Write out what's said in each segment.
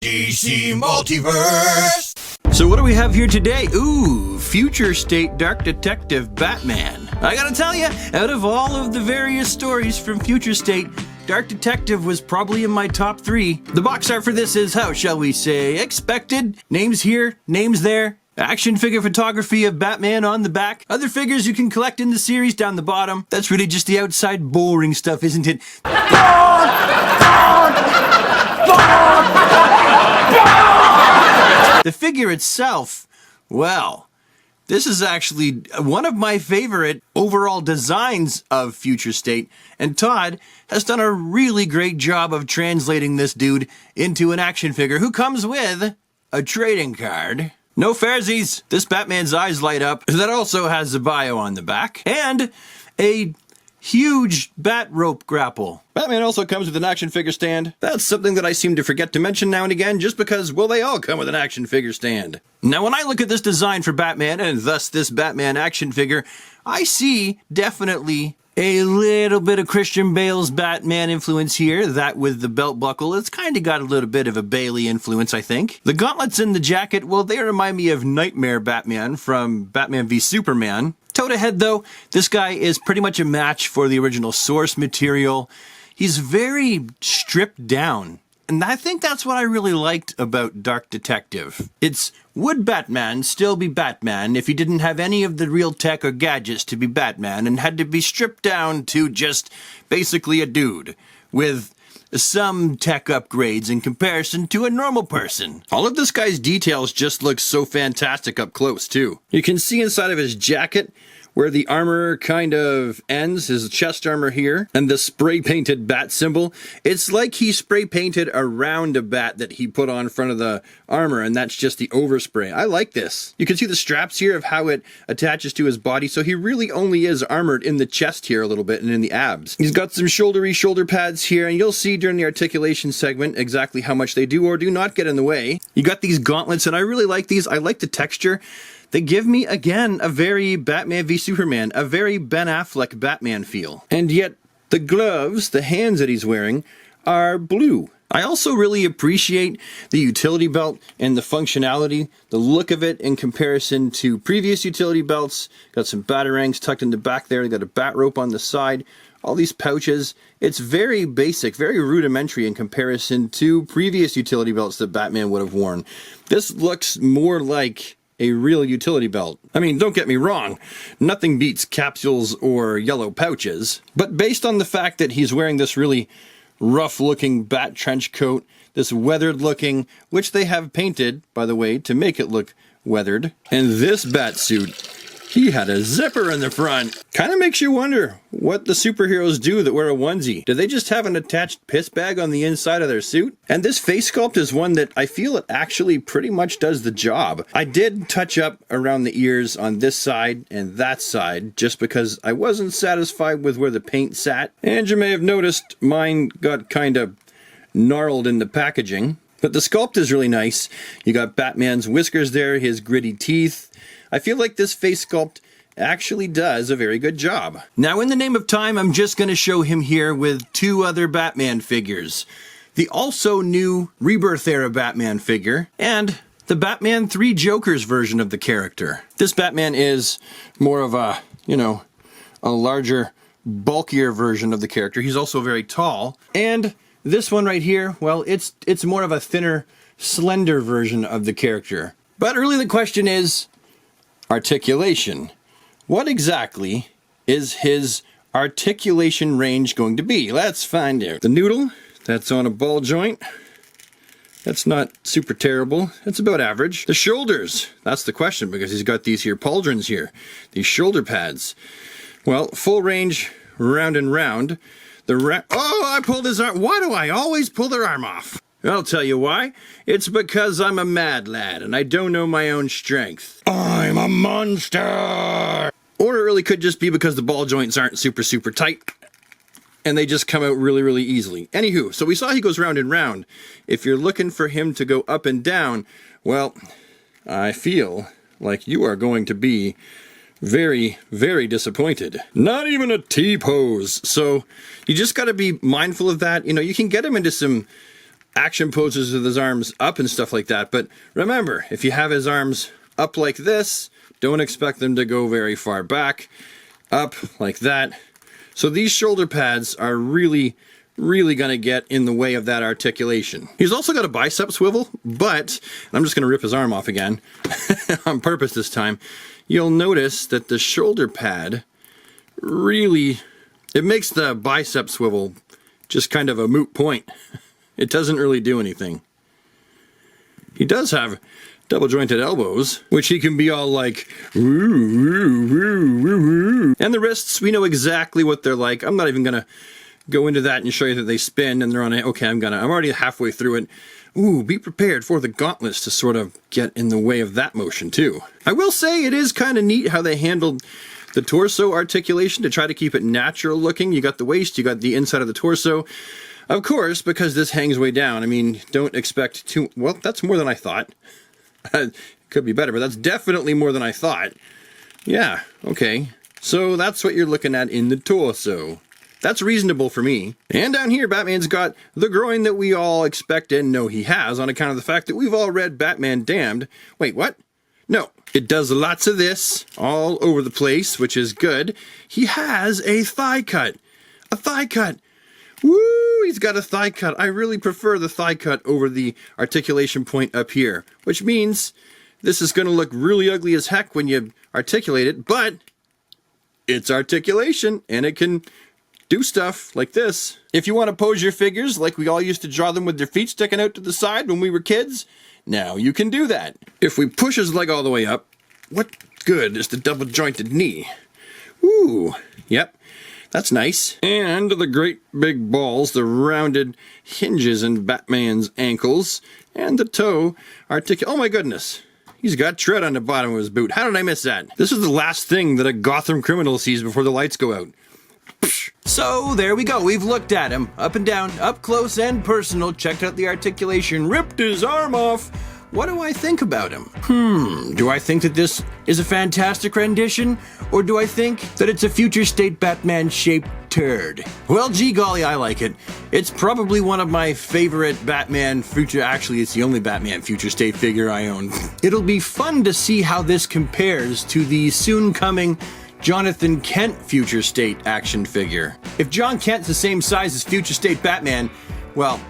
DC Multiverse! So what do we have here today? Ooh, Future State Dark Detective Batman. I gotta tell you, out of all of the various stories from Future State, Dark Detective was probably in my top 3. The box art for this is, how shall we say, expected. Names here, names there. Action figure photography of Batman on the back. Other figures you can collect in the series down the bottom. That's really just the outside boring stuff, isn't it? The figure itself, well, this is actually one of my favorite overall designs of Future State, and Todd has done a really great job of translating this dude into an action figure who comes with a trading card. No fairsies, this Batman's eyes light up. That also has a bio on the back, and a huge bat rope grapple. Batman also comes with an action figure stand. That's something that I seem to forget to mention now and again, just because, well, they all come with an action figure stand. Now, when I look at this design for Batman, and thus this Batman action figure, I see definitely a little bit of Christian Bale's Batman influence here. That with the belt buckle, it's kind of got a little bit of a Bailey influence, I think. The gauntlets in the jacket, well, they remind me of Nightmare Batman from Batman v Superman. Toe to head, though, this guy is pretty much a match for the original source material. He's very stripped down. And I think that's what I really liked about Dark Detective. It's, would Batman still be Batman if he didn't have any of the real tech or gadgets to be Batman and had to be stripped down to just basically a dude with some tech upgrades in comparison to a normal person? All of this guy's details just look so fantastic up close, too. You can see inside of his jacket where the armor kind of ends, his chest armor here, and the spray-painted bat symbol. It's like he spray-painted around a bat that he put on front of the armor, and that's just the overspray. I like this. You can see the straps here of how it attaches to his body, so he really only is armored in the chest here a little bit and in the abs. He's got some shouldery shoulder pads here, and you'll see during the articulation segment exactly how much they do or do not get in the way. You got these gauntlets, and I really like these. I like the texture. They give me, again, a very Batman v Superman, a very Ben Affleck Batman feel. And yet, the gloves, the hands that he's wearing, are blue. I also really appreciate the utility belt and the functionality, the look of it in comparison to previous utility belts. Got some batarangs tucked in the back there, got a bat rope on the side, all these pouches. It's very basic, very rudimentary in comparison to previous utility belts that Batman would have worn. This looks more like a real utility belt. I mean, don't get me wrong, nothing beats capsules or yellow pouches, but based on the fact that he's wearing this really rough-looking bat trench coat, this weathered-looking, which they have painted, by the way, to make it look weathered, and this bat suit, he had a zipper in the front. Kind of makes you wonder what the superheroes do that wear a onesie. Do they just have an attached piss bag on the inside of their suit? And this face sculpt is one that I feel it actually pretty much does the job. I did touch up around the ears on this side and that side just because I wasn't satisfied with where the paint sat. And you may have noticed mine got kind of gnarled in the packaging. But the sculpt is really nice. You got Batman's whiskers there, his gritty teeth. I feel like this face sculpt actually does a very good job. Now, in the name of time, I'm just going to show him here with 2 other Batman figures. The also new Rebirth era Batman figure, and the Batman 3 Jokers version of the character. This Batman is more of a, a larger, bulkier version of the character. He's also very tall. And this one right here, well, it's more of a thinner, slender version of the character. But really the question is, articulation. What exactly is his articulation range going to be? Let's find out. The noodle, that's on a ball joint. That's not super terrible. It's about average. The shoulders, that's the question, because he's got these here pauldrons here, these shoulder pads. Well, full range, round and round. Oh, I pulled his arm. Why do I always pull their arm off? I'll tell you why. It's because I'm a mad lad and I don't know my own strength. I'm a monster! Or it really could just be because the ball joints aren't super tight and they just come out really easily. Anywho, so we saw he goes round and round. If you're looking for him to go up and down, well, I feel like you are going to be very disappointed. Not even a T-pose. So you just got to be mindful of that. You can get him into some action poses with his arms up and stuff like that. But remember, if you have his arms up like this, don't expect them to go very far back. Up like that. So these shoulder pads are really going to get in the way of that articulation. He's also got a bicep swivel, but I'm just going to rip his arm off again on purpose this time. You'll notice that the shoulder pad really, it makes the bicep swivel just kind of a moot point. It doesn't really do anything. He does have double jointed elbows, which he can be all like, woo, woo, woo, woo, woo. And the wrists, we know exactly what they're like. I'm not even going to go into that and show you that they spin and they're on it. Okay, I'm already halfway through it. Ooh, be prepared for the gauntlets to sort of get in the way of that motion too. I will say it is kind of neat how they handled the torso articulation to try to keep it natural looking. You got the waist, you got the inside of the torso. Of course, because this hangs way down, I mean, don't expect too, well, that's more than I thought. Could be better, but that's definitely more than I thought. Yeah, okay. So that's what you're looking at in the torso. That's reasonable for me. And down here, Batman's got the groin that we all expect and know he has on account of the fact that we've all read Batman Damned. Wait, what? No, it does lots of this all over the place, which is good. He has a thigh cut. A thigh cut. Woo, he's got a thigh cut. I really prefer the thigh cut over the articulation point up here, which means this is going to look really ugly as heck when you articulate it, but it's articulation and it can do stuff like this. If you want to pose your figures like we all used to draw them with their feet sticking out to the side when we were kids, now you can do that. If we push his leg all the way up, what good is the double jointed knee? Ooh, yep. That's nice. And the great big balls, the rounded hinges in Batman's ankles, and the toe oh my goodness. He's got tread on the bottom of his boot. How did I miss that? This is the last thing that a Gotham criminal sees before the lights go out. So there we go. We've looked at him up and down, up close and personal, checked out the articulation, ripped his arm off. What do I think about him? Do I think that this is a fantastic rendition? Or do I think that it's a future state Batman-shaped turd? Well, gee golly, I like it. It's probably one of my favorite Batman future... Actually, it's the only Batman future state figure I own. It'll be fun to see how this compares to the soon-coming Jonathan Kent future state action figure. If John Kent's the same size as future state Batman, well,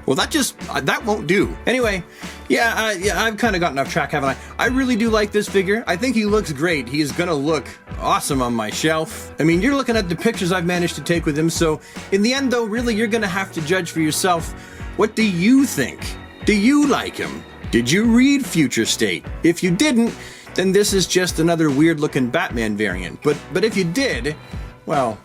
that won't do. Anyway, yeah, I've kind of gotten off track, haven't I? I really do like this figure. I think he looks great. He is gonna look awesome on my shelf. I mean, you're looking at the pictures I've managed to take with him, so in the end though, really, you're gonna have to judge for yourself. What do you think? Do you like him? Did you read Future State? If you didn't, then this is just another weird looking Batman variant. But if you did, well,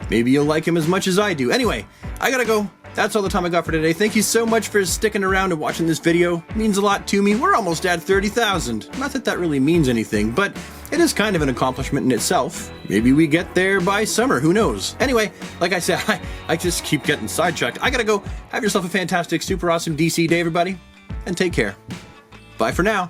maybe you'll like him as much as I do. Anyway, I gotta go. That's all the time I got for today. Thank you so much for sticking around and watching this video. It means a lot to me. We're almost at 30,000. Not that that really means anything, but it is kind of an accomplishment in itself. Maybe we get there by summer, who knows? Anyway, like I said, I just keep getting sidetracked. I gotta go. Have yourself a fantastic, super awesome DC day, everybody, and take care. Bye for now.